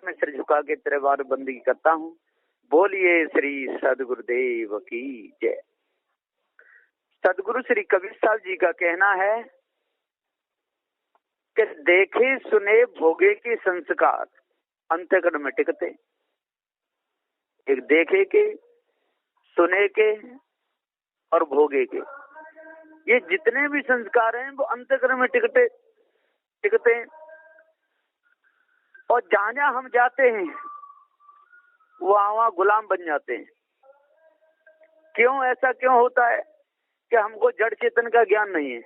में सिर झुका के तेरे बार बंदगी करता हूँ। बोलिए श्री सदगुरुदेव की जय। सदगुरु श्री कबीर साहब जी का कहना है कि देखे सुने भोगे के संस्कार अंतःकरण में टिकते। एक देखे के, सुने के और भोगे के, ये जितने भी संस्कार हैं वो अंतःकरण में टिकते हैं। और जहां जहां हम जाते हैं वहां गुलाम बन जाते हैं। क्यों ऐसा क्यों होता है कि हमको जड़ चेतन का ज्ञान नहीं है।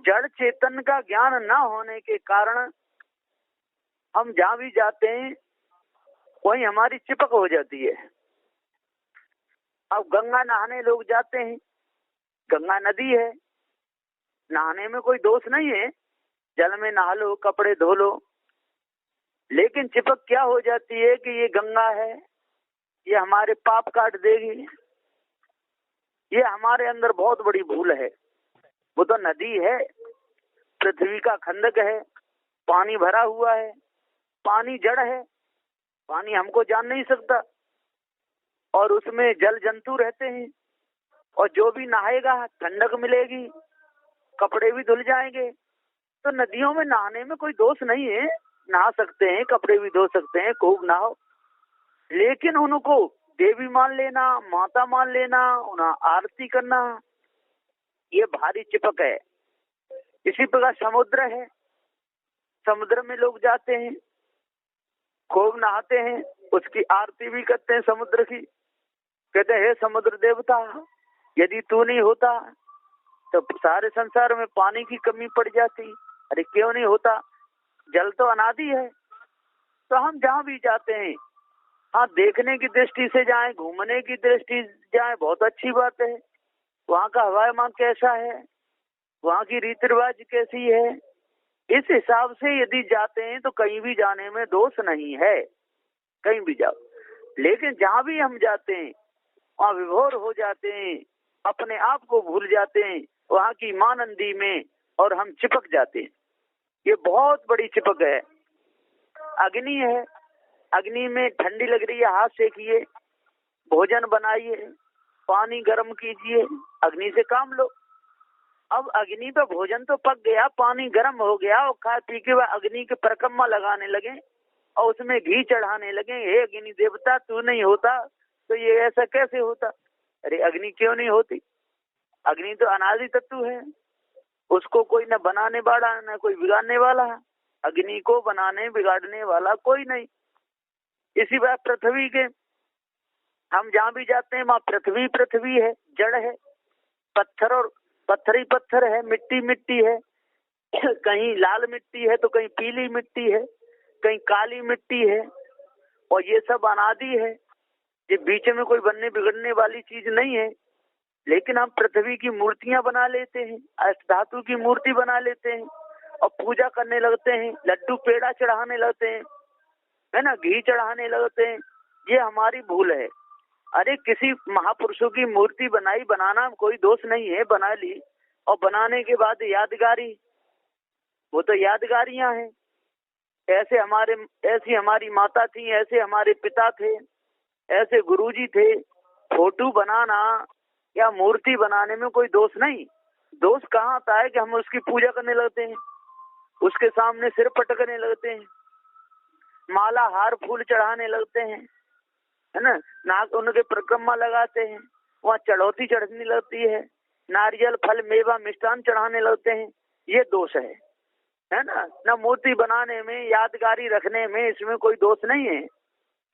जड़ चेतन का ज्ञान ना होने के कारण हम जहां भी जाते हैं वहीं हमारी चिपक हो जाती है। अब गंगा नहाने लोग जाते हैं, गंगा नदी है, नहाने में कोई दोष नहीं है, जल में नहा लो, कपड़े धो लो, लेकिन चिपक क्या हो जाती है कि ये गंगा है, ये हमारे पाप काट देगी। ये हमारे अंदर बहुत बड़ी भूल है। वो तो नदी है, पृथ्वी का खंडक है, पानी भरा हुआ है, पानी जड़ है, पानी हमको जान नहीं सकता और उसमें जल जंतु रहते हैं और जो भी नहाएगा ठंडक मिलेगी, कपड़े भी धुल जाएंगे। तो नदियों में नहाने में कोई दोष नहीं है, नहा सकते हैं, कपड़े भी धो सकते हैं, खूब नहाओ। लेकिन उनको देवी मान लेना, माता मान लेना, उन्हें आरती करना, ये भारी चिपक है। इसी प्रकार समुद्र है, समुद्र में लोग जाते हैं, खूब नहाते हैं, उसकी आरती भी करते हैं समुद्र की। कहते हैं हे समुद्र देवता, यदि तू नहीं होता तो सारे संसार में पानी की कमी पड़ जाती। अरे क्यों नहीं होता, जल तो अनादि है। तो हम जहाँ भी जाते हैं, हाँ देखने की दृष्टि से जाएं, घूमने की दृष्टि से जाएं, बहुत अच्छी बात है। वहाँ का हवामान कैसा है, वहाँ की रीति रिवाज कैसी है, इस हिसाब से यदि जाते हैं तो कहीं भी जाने में दोष नहीं है, कहीं भी जाओ। लेकिन जहाँ भी हम जाते हैं वहाँ विभोर हो जाते हैं, अपने आप को भूल जाते हैं वहाँ की मानंदी में और हम चिपक जाते हैं। ये बहुत बड़ी चिपक है। अग्नि है, अग्नि में ठंडी लग रही है, हाथ सेकिए, भोजन बनाइए, पानी गर्म कीजिए, अग्नि से काम लो। अब अग्नि तो भोजन तो पक गया, पानी गर्म हो गया और खा पी के बाद अग्नि के परिक्रमा लगाने लगे और उसमें घी चढ़ाने लगे। हे अग्नि देवता, तू नहीं होता तो ये ऐसा कैसे होता। अरे अग्नि क्यों नहीं होती, अग्नि तो अनादि तत्व है, उसको कोई न बनाने वाला न कोई बिगाड़ने वाला। अग्नि को बनाने बिगाड़ने वाला कोई नहीं। इसी बात पृथ्वी के, हम जहाँ भी जाते हैं वहाँ पृथ्वी पृथ्वी है, जड़ है, पत्थर और पत्थर ही पत्थर है, मिट्टी मिट्टी है। कहीं लाल मिट्टी है तो कहीं पीली मिट्टी है, कहीं काली मिट्टी है, और ये सब अनादि है। ये बीच में कोई बनने बिगड़ने वाली चीज नहीं है। लेकिन हम पृथ्वी की मूर्तियां बना लेते हैं, अष्ट धातु की मूर्ति बना लेते हैं और पूजा करने लगते हैं, लड्डू पेड़ा चढ़ाने लगते हैं, है ना, घी चढ़ाने लगते हैं। ये हमारी भूल है। अरे किसी महापुरुषों की मूर्ति बनाई, बनाना कोई दोष नहीं है, बना ली और बनाने के बाद यादगारी, वो तो यादगारियां हैं। ऐसी हमारी माता थी, ऐसे हमारे पिता थे, ऐसे गुरुजी थे। फोटो बनाना या मूर्ति बनाने में कोई दोष नहीं। दोष कहाँ आता है कि हम उसकी पूजा करने लगते हैं, उसके सामने सिर पटकने लगते हैं, माला हार फूल चढ़ाने लगते हैं, है ना, नाक उनके परिक्रमा लगाते हैं, वहाँ चढ़ौती चढ़ने लगती है, नारियल फल मेवा मिष्ठान चढ़ाने लगते हैं। ये दोष है ना मूर्ति बनाने में, यादगारी रखने में, इसमें कोई दोष नहीं है।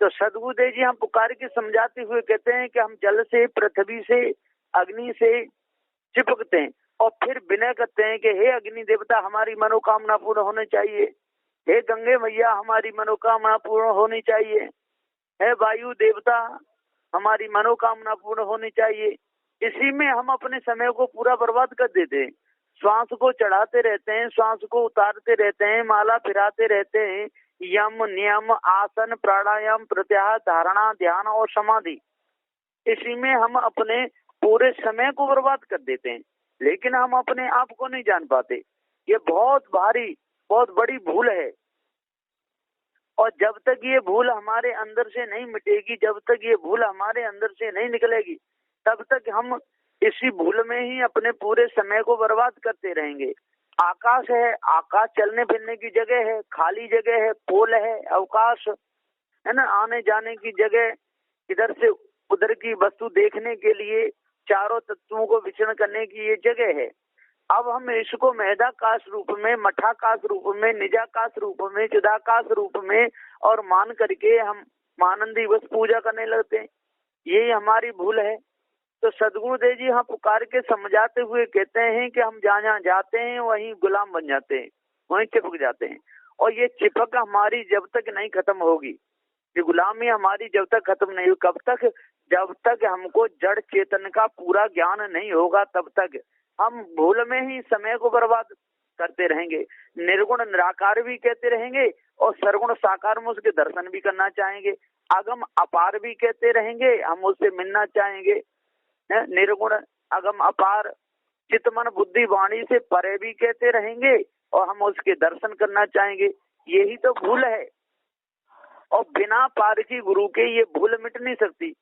तो सदगुरुदेव जी हम पुकार के समझाते हुए कहते हैं कि हम जल से, पृथ्वी से, अग्नि से चिपकते हैं और फिर विनय करते हैं कि हे अग्नि देवता, हमारी मनोकामना पूर्ण होनी चाहिए। हे गंगे मैया, हमारी मनोकामना पूर्ण होनी चाहिए। हे वायु देवता, हमारी मनोकामना पूर्ण होनी चाहिए। इसी में हम अपने समय को पूरा बर्बाद कर देते हैं। श्वास को चढ़ाते रहते हैं, श्वास को उतारते रहते हैं, माला फिराते रहते हैं, यम नियम आसन प्राणायाम प्रत्याहार धारणा ध्यान और समाधि, इसी में हम अपने पूरे समय को बर्बाद कर देते हैं। लेकिन हम अपने आप को नहीं जान पाते। ये बहुत भारी, बहुत बड़ी भूल है। तक ये भूल हमारे अंदर से नहीं मिटेगी, जब तक ये भूल हमारे अंदर से नहीं निकलेगी, तब तक हम इसी भूल में ही अपने पूरे समय को बर्बाद करते रहेंगे। आकाश है, आकाश चलने फिरने की जगह है, खाली जगह है, पोल है, अवकाश है ना, आने जाने की जगह, इधर से उधर की वस्तु देखने के लिए चारों तत्वों को विचरण करने की ये जगह है। अब हम इसको मेधाकाश रूप में, मठाकाश रूप में, निजाकाश रूप में, चिदाकाश रूप में और मान करके हम मानंदी बस पूजा करने लगते हैं। यही हमारी भूल है। तो सदगुरुदेव जी यहाँ पुकार के समझाते हुए कहते हैं कि हम जहाँ जहाँ जाते हैं वहीं गुलाम बन जाते हैं, वहीं चिपक जाते हैं। और ये चिपक हमारी जब तक नहीं खत्म होगी, ये गुलामी हमारी जब तक खत्म नहीं होगी, कब तक? जब तक हमको जड़ चेतन का पूरा ज्ञान नहीं होगा, तब तक हम भूल में ही समय को बर्बाद करते रहेंगे। निर्गुण निराकार भी कहते रहेंगे और सर्वगुण साकार में उसके दर्शन भी करना चाहेंगे। अगम अपार भी कहते रहेंगे, हम उससे मिलना चाहेंगे। निर्गुण अगम अपार चित्त मन बुद्धि वाणी से परे भी कहते रहेंगे और हम उसके दर्शन करना चाहेंगे। यही तो भूल है। और बिना पारखी गुरु के ये भूल मिट नहीं सकती।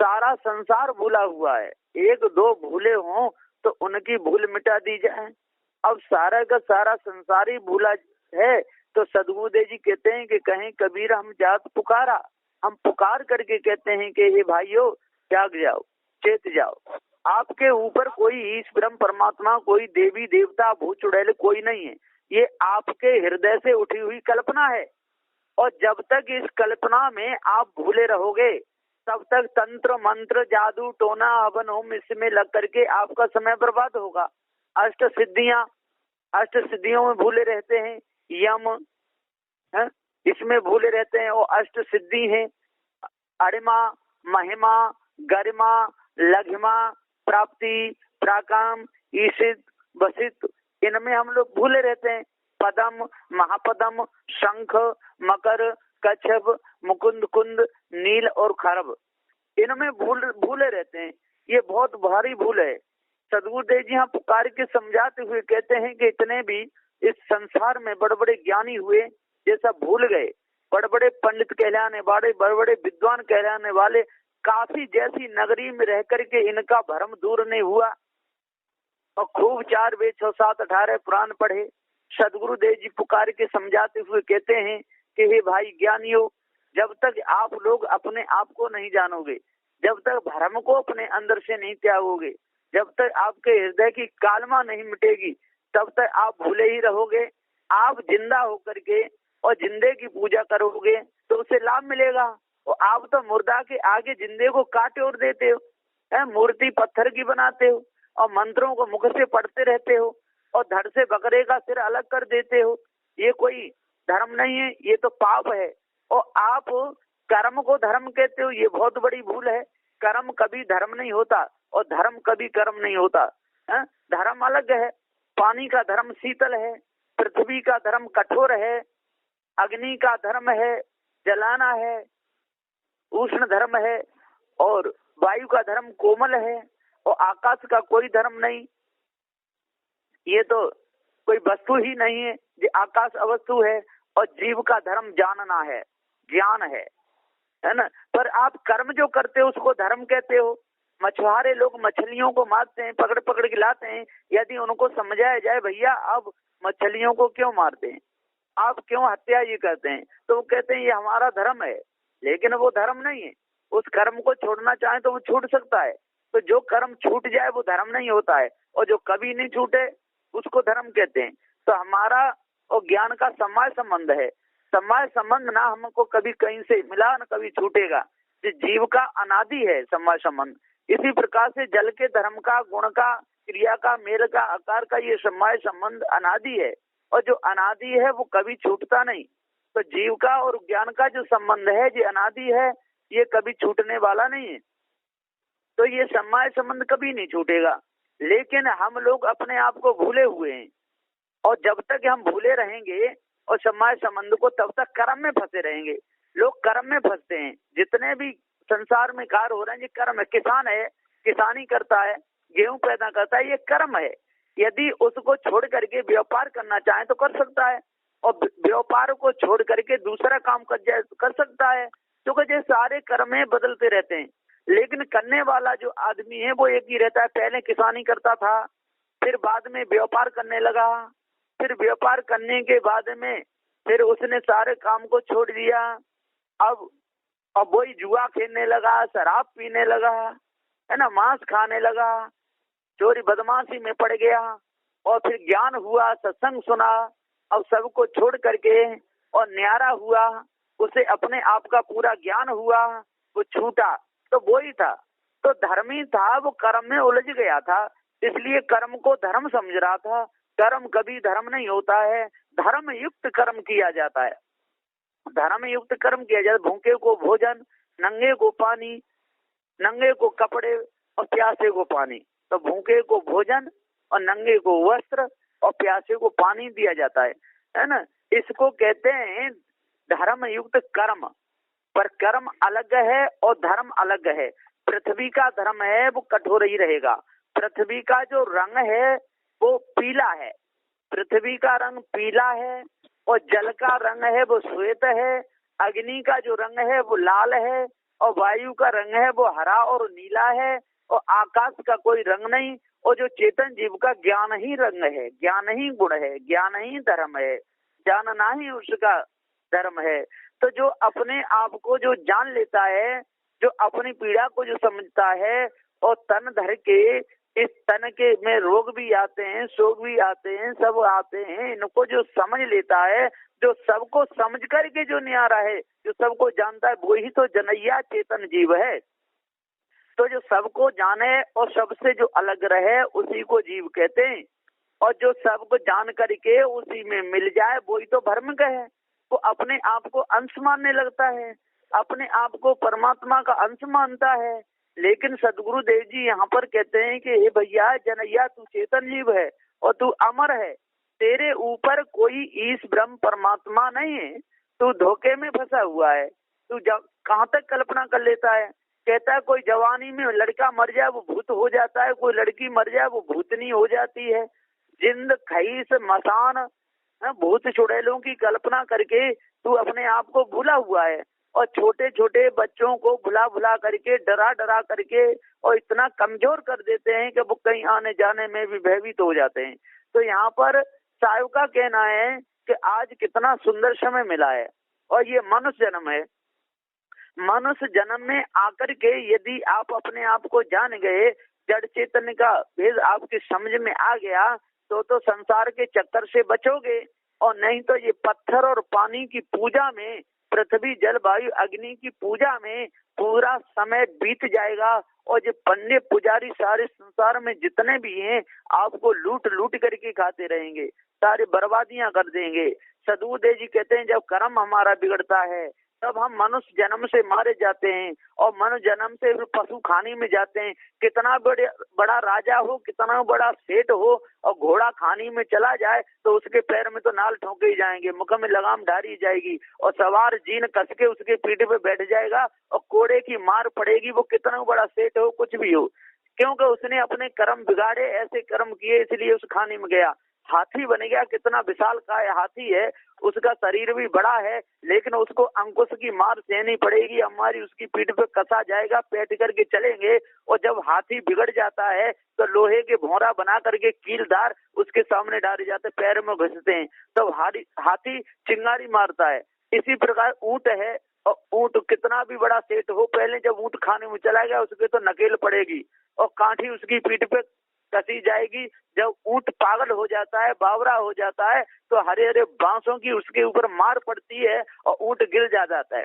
सारा संसार भूला हुआ है, एक दो भूले हों तो उनकी भूल मिटा दी जाए। अब सारा का सारा संसार ही भूला है। तो सदगुरुदेव जी कहते हैं कि कहीं कबीर हम जात पुकारा, हम पुकार करके कहते हैं कि हे भाइयों जाग जाओ, चेत जाओ। आपके ऊपर कोई ईश ब्रह्म परमात्मा, कोई देवी देवता, भूत चुड़ैल कोई नहीं है। ये आपके हृदय से उठी हुई कल्पना है। और जब तक इस कल्पना में आप भूले रहोगे, तब तक तंत्र मंत्र जादू टोना हवन होम इसमें लग करके आपका समय बर्बाद होगा। अष्ट सिद्धियों में भूले रहते हैं, यम है इसमें भूले रहते हैं। और अष्ट सिद्धि है अरिमा, महिमा, गरिमा, लघिमा, प्राप्ति, प्राकाम, ईशित, वसित, इनमें हम लोग भूले रहते हैं। पदम, महापदम, शंख, मकर, कच्छप, मुकुंद कुंद, नील और खरब, इनमें भूले रहते हैं। ये बहुत भारी भूल है। सदगुरुदेव जी यहाँ पुकार के समझाते हुए कहते हैं कि इतने भी इस संसार में बड़े बड़े ज्ञानी हुए, जैसा भूल गए। बड़े बड़े पंडित कहलाने वाले, बड़े बड़े विद्वान कहलाने वाले, काफी जैसी नगरी में रह करके इनका भ्रम दूर नहीं हुआ और खूब 4 वेद 6 7 18 पुराण पढ़े। सदगुरुदेव जी पुकार के समझाते हुए कहते हैं कि हे भाई ज्ञानियों, जब तक आप लोग अपने आप को नहीं जानोगे, जब तक भ्रम को अपने अंदर से नहीं त्यागोगे, जब तक आपके हृदय की कालमा नहीं मिटेगी, तब तक आप भूले ही रहोगे। आप जिंदा होकर के और जिंदे की पूजा करोगे तो उसे लाभ मिलेगा। और आप तो मुर्दा के आगे जिंदे को काटे और देते हो, मूर्ति पत्थर की बनाते हो और मंत्रों को मुख से पढ़ते रहते हो और धड़ से बकरे का सिर अलग कर देते हो। ये कोई धर्म नहीं है, ये तो पाप है। और आप कर्म को धर्म कहते हो, ये बहुत बड़ी भूल है। कर्म कभी धर्म नहीं होता और धर्म कभी कर्म नहीं होता। धर्म अलग है। पानी का धर्म शीतल है, पृथ्वी का धर्म कठोर है, अग्नि का धर्म है जलाना है, उष्ण धर्म है, और वायु का धर्म कोमल है, और आकाश का कोई धर्म नहीं। ये तो कोई वस्तु ही नहीं है, ये आकाश अवस्तु है। और जीव का धर्म जानना है, ज्ञान है ना। पर आप कर्म जो करते हो उसको धर्म कहते हो। मछुआरे लोग मछलियों को मारते हैं, पकड़ पकड़ के लाते हैं। यदि उनको समझाया जाए भैया आप मछलियों को क्यों मारते हैं, आप क्यों हत्या ये करते हैं, तो वो कहते हैं ये हमारा धर्म है। लेकिन वो धर्म नहीं है। उस कर्म को छोड़ना चाहे तो वो छूट सकता है। तो जो कर्म छूट जाए वो धर्म नहीं होता है, और जो कभी नहीं छूटे उसको धर्म कहते हैं। तो हमारा और ज्ञान का समय संबंध है। समय संबंध ना हमको कभी कहीं से मिला न कभी छूटेगा। जीव का अनादि है समय संबंध। इसी प्रकार से जल के धर्म का, गुण का, क्रिया का, मेल का, आकार का ये समय संबंध अनादि है, और जो अनादि है वो कभी छूटता नहीं। तो जीव का और ज्ञान का जो संबंध है ये अनादि है, ये कभी छूटने वाला नहीं है। तो ये समय संबंध कभी नहीं छूटेगा। लेकिन हम लोग अपने आप को भूले हुए हैं, और जब तक हम भूले रहेंगे और समय संबंध को, तब तक कर्म में फंसे रहेंगे। लोग कर्म में फंसते हैं। जितने भी संसार में कार्य हो रहे हैं ये कर्म है। किसान है, किसानी करता है, गेहूं पैदा करता है, ये कर्म है। यदि उसको छोड़ करके व्यापार करना चाहे तो कर सकता है, और व्यापार को छोड़ करके दूसरा काम कर सकता है, क्योंकि सारे कर्म बदलते रहते हैं। लेकिन करने वाला जो आदमी है वो एक ही रहता है। पहले किसानी करता था, फिर बाद में व्यापार करने लगा, फिर व्यापार करने के बाद में फिर उसने सारे काम को छोड़ दिया। अब वही जुआ खेलने लगा, शराब पीने लगा, है ना, मांस खाने लगा, चोरी बदमाशी में पड़ गया। और फिर ज्ञान हुआ, सत्संग सुना, अब सबको छोड़ करके और न्यारा हुआ, उसे अपने आप का पूरा ज्ञान हुआ, वो छूटा तो वो ही था। तो धर्मी था, वो कर्म में उलझ गया था, इसलिए कर्म को धर्म समझ रहा था। कर्म कभी धर्म नहीं होता है, धर्म युक्त कर्म किया जाता है। धर्म युक्त कर्म किया जाता है। भूखे को भोजन, नंगे को पानी, नंगे को कपड़े और प्यासे को पानी। तो भूखे को भोजन और नंगे को वस्त्र और प्यासे को पानी दिया जाता है ना। इसको कहते हैं धर्म युक्त कर्म। पर कर्म अलग है और धर्म अलग है। पृथ्वी का धर्म है वो कठोर ही रहेगा। पृथ्वी का जो रंग है वो पीला है, पृथ्वी का रंग पीला है, और जल का रंग है वो श्वेत है, अग्नि का जो रंग है वो लाल है, और वायु का रंग है वो हरा और नीला है, और आकाश का कोई रंग नहीं। और जो चेतन जीव का ज्ञान ही रंग है, ज्ञान ही गुण है, ज्ञान ही धर्म है, जानना ही उसका धर्म है। तो जो अपने आप को जो जान लेता है, जो अपनी पीड़ा को जो समझता है, और तन धर के इस तन के में रोग भी आते हैं, शोक भी आते हैं, सब आते हैं, इनको जो समझ लेता है, जो सबको समझ करके जो न्यारा है, जो सबको जानता है, वही तो जनैया चेतन जीव है। तो जो सबको जाने और सबसे जो अलग रहे उसी को जीव कहते हैं। और जो सबको जान करके उसी में मिल जाए वही तो भ्रम है। वो अपने आप को अंश मानने लगता है, अपने आप को परमात्मा का अंश मानता है। लेकिन सदगुरुदेव जी यहाँ पर कहते हैं कि हे भैया जनैया, तू चेतन जीव है और तू अमर है, तेरे ऊपर कोई ईश ब्रह्म परमात्मा नहीं है, तू धोखे में फंसा हुआ है। तू कहाँ तक कल्पना कर लेता है। कहता है कोई जवानी में लड़का मर जाए वो भूत हो जाता है, कोई लड़की मर जाए वो भूतनी हो जाती है। जिंद खईस मसान भूत चुड़ैलों की कल्पना करके तू अपने आप को भूला हुआ है, और छोटे छोटे बच्चों को भुला भुला करके, डरा डरा करके, और इतना कमजोर कर देते हैं कि वो कहीं आने जाने में भी भयभीत हो जाते हैं। तो यहाँ पर साहब का कहना है कि आज कितना सुंदर समय मिला है, और ये मनुष्य जन्म है। मनुष्य जन्म में आकर के यदि आप अपने आप को जान गए, जड़ चेतन का भेद आपकी समझ में आ गया, तो संसार के चक्कर से बचोगे। और नहीं तो ये पत्थर और पानी की पूजा में, पृथ्वी जल वायु अग्नि की पूजा में पूरा समय बीत जाएगा। और जो पंडित पुजारी सारे संसार में जितने भी हैं, आपको लूट लूट करके खाते रहेंगे, सारी बर्बादियां कर देंगे। सदगुरुदेव जी कहते हैं जब कर्म हमारा बिगड़ता है तब हम मनुष्य जन्म से मारे जाते हैं, और मनुष्य जन्म से फिर पशु खानी में जाते हैं। कितना बड़ा राजा हो, कितना बड़ा सेठ हो, और घोड़ा खानी में चला जाए तो उसके पैर में तो नाल ठोके ही जाएंगे, मुख में लगाम डाली जाएगी, और सवार जीन कस के उसके पीठ पे बैठ जाएगा, और कोड़े की मार पड़ेगी। वो कितना बड़ा सेठ हो, कुछ भी हो, क्योंकि उसने अपने कर्म बिगाड़े, ऐसे कर्म किए, इसलिए उस खानी में गया। हाथी बन गया, कितना विशाल काय हाथी है, उसका शरीर भी बड़ा है, लेकिन उसको अंकुश की मार सहनी पड़ेगी, हमारी उसकी पीठ पे कसा जाएगा, पेट करके चलेंगे। और जब हाथी बिगड़ जाता है तो लोहे के भौरा बना करके कीलदार उसके सामने डाले जाते, पैर में घुसते हैं, तब हाथी चिंगारी मारता है। इसी प्रकार ऊंट है, और ऊंट कितना भी बड़ा सेठ हो, पहले जब ऊंट खाने में चला गया उसके तो नकेल पड़ेगी और कांठी उसकी पीठ पे कसी जाएगी। जब ऊंट पागल हो जाता है, बावरा हो जाता है, तो हरे हरे बांसों की उसके ऊपर मार पड़ती है और ऊंट गिर जाता है।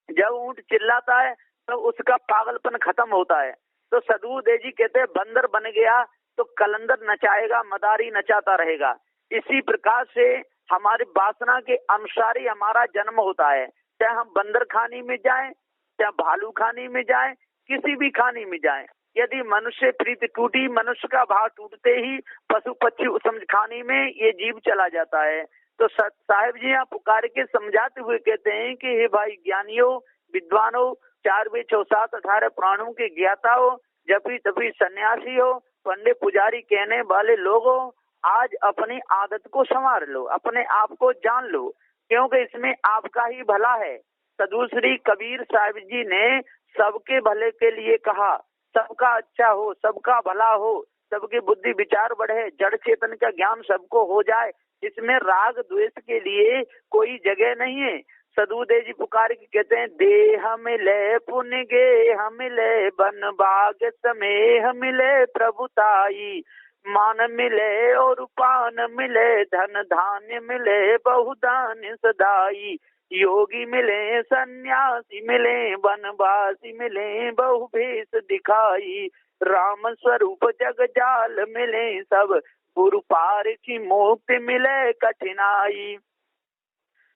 जब ऊंट चिल्लाता है तो उसका पागलपन खत्म होता है। तो सदगुरुदेव जी कहते हैं बंदर बन गया तो कलंदर नचाएगा, मदारी नचाता रहेगा। इसी प्रकार से हमारी वासना के अनुसार ही हमारा जन्म होता है। चाहे हम बंदर खानी में जाएं, चाहे भालू खानी में जाएं, किसी भी खानी में जाएं, यदि मनुष्य प्रीति टूटी, मनुष्य का भाव टूटते ही पशु पक्षी समझ खानी में ये जीव चला जाता है। तो साहेब जी यहाँ पुकार के समझाते हुए कहते हैं कि हे भाई ज्ञानियों, विद्वानों, 4 वेद 6 7 18 प्राणों के ज्ञाता हो, जपी तपी सन्यासी हो, पंडित पुजारी कहने वाले लोगों, आज अपनी आदत को संवार लो, अपने आप को जान लो, क्योंकि इसमें आपका ही भला है। साधु श्री कबीर साहिब जी ने सबके भले के लिए कहा, सबका अच्छा हो, सबका भला हो, सबकी बुद्धि विचार बढ़े, जड़ चेतन का ज्ञान सबको हो जाए। इसमें राग द्वेष के लिए कोई जगह नहीं है। सदुदेव जी पुकार के कहते हैं, देह मिले पुण्य गे मिले बन बाग समेह मिले प्रभुताई, मान मिले और पान मिले धन धान्य मिले बहुदान सदाई, योगी मिले सन्यासी मिले वनवासी मिले बहु भेष दिखाई, राम स्वरूप जग जाल मिले सब, गुरु पार की मुक्ति मिले कठिनाई।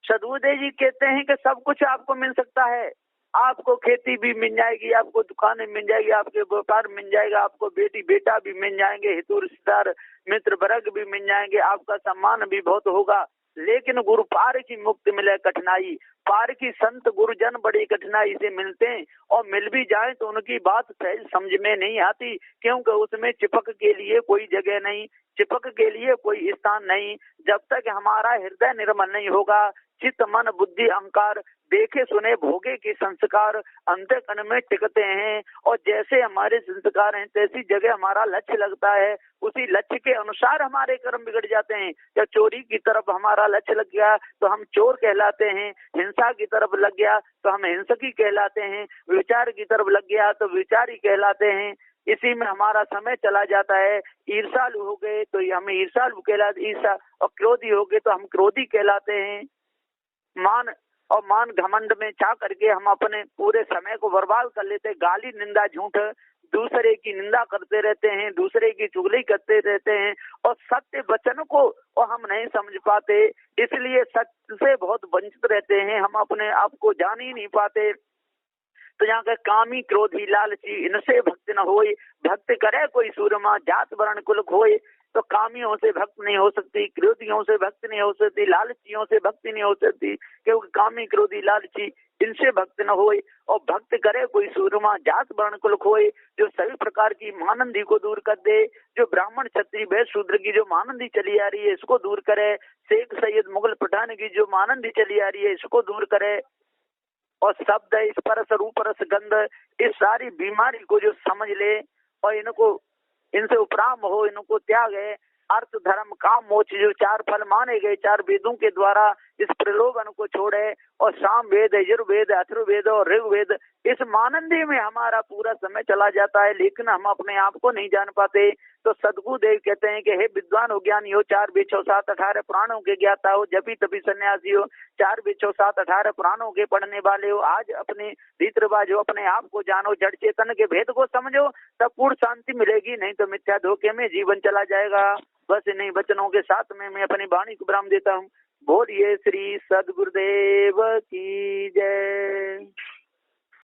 सदुदेव जी कहते हैं कि सब कुछ आपको मिल सकता है। आपको खेती भी मिल जाएगी, आपको दुकानें मिल जाएगी, आपके व्यापार मिल जाएगा, आपको बेटी बेटा भी मिल जाएंगे, हितू रिश्तेदार मित्र वर्ग भी मिल जाएंगे, आपका सम्मान भी बहुत होगा। लेकिन गुरु पार की मुक्ति मिले कठिनाई। पार की संत गुरुजन बड़ी कठिनाई से मिलते हैं, और मिल भी जाए तो उनकी बात सहज समझ में नहीं आती, क्योंकि उसमें चिपक के लिए कोई जगह नहीं, चिपक के लिए कोई स्थान नहीं। जब तक हमारा हृदय निर्मल नहीं होगा, चित्त मन बुद्धि अहंकार देखे सुने भोगे के संस्कार अंतःकरण में टिकते हैं, और जैसे हमारे संस्कार हैं तैसी जगह हमारा लक्ष्य लगता है, उसी लक्ष्य के अनुसार हमारे कर्म बिगड़ जाते हैं। जब चोरी की तरफ हमारा लक्ष्य लग गया तो हम चोर कहलाते हैं, हिंसा की तरफ लग गया तो हम हिंसकी कहलाते हैं, विचार की तरफ लग गया तो विचारी कहलाते हैं। इसी में हमारा समय चला जाता है। ईर्ष्यालु हो गए तो हम ईर्ष्यालु कहलाते, ईर्ष्या, और क्रोधी हो गए तो हम क्रोधी कहलाते हैं। मान घमंड में छा करके हम अपने पूरे समय को बर्बाद कर लेते, गाली निंदा झूठ दूसरे की निंदा करते रहते हैं, दूसरे की चुगली करते रहते हैं, और सत्य वचन को और हम नहीं समझ पाते, इसलिए सत्य से बहुत वंचित रहते हैं, हम अपने आप को जान ही नहीं पाते। तो यहाँ का कामी क्रोधी लालची इनसे भक्त न होए, भक्त करे कोई सूरमा जात वर्ण कुल खोए। तो कामियों से भक्त नहीं हो सकती, क्रोधियों से भक्त नहीं हो सकती, लालचियों से भक्ति नहीं हो सकती, क्योंकि कामी क्रोधी लालची इनसे भक्त न होए। और भक्त करे कोई सूरमा जात वर्ण कुल खोए, जो सभी प्रकार की मानंदी को दूर कर दे, जो ब्राह्मण क्षत्रिय वैश्य शूद्र की जो मानंदी चली आ रही है इसको दूर करे, शेख सैयद मुगल पठान की जो मानंदी चली आ रही है इसको दूर करे, और शब्द स्पर्श रूप रस गंध इस सारी बीमारी को जो समझ ले और इनको इनसे उपराम हो, इनको त्याग है। अर्थ धर्म काम मोक्ष जो चार फल माने गए चार वेदों के द्वारा इस प्रलोभन को छोड़े, और साम वेद यजुर्वेद अथर्ववेद और ऋग्वेद इस मानंदी में हमारा पूरा समय चला जाता है, लेकिन हम अपने आप को नहीं जान पाते। तो सदगुरुदेव कहते हैं कि हे विद्वान हो ज्ञानी हो, 4 वेद 6 7 18 पुराणों के ज्ञाता हो, जपी तपी सन्यासी हो, 4 वेद 6 7 18 पुराणों के पढ़ने वाले हो, आज अपने रीत रिवाज हो, अपने आप को जानो, जड़ चेतन के भेद को समझो, तब पूर्ण शांति मिलेगी, नहीं तो मिथ्या धोखे में जीवन चला जाएगा। बस इन्हीं वचनों के साथ में मैं अपनी वाणी को विराम देता हूँ। बोलिए श्री सदगुरुदेव की जय।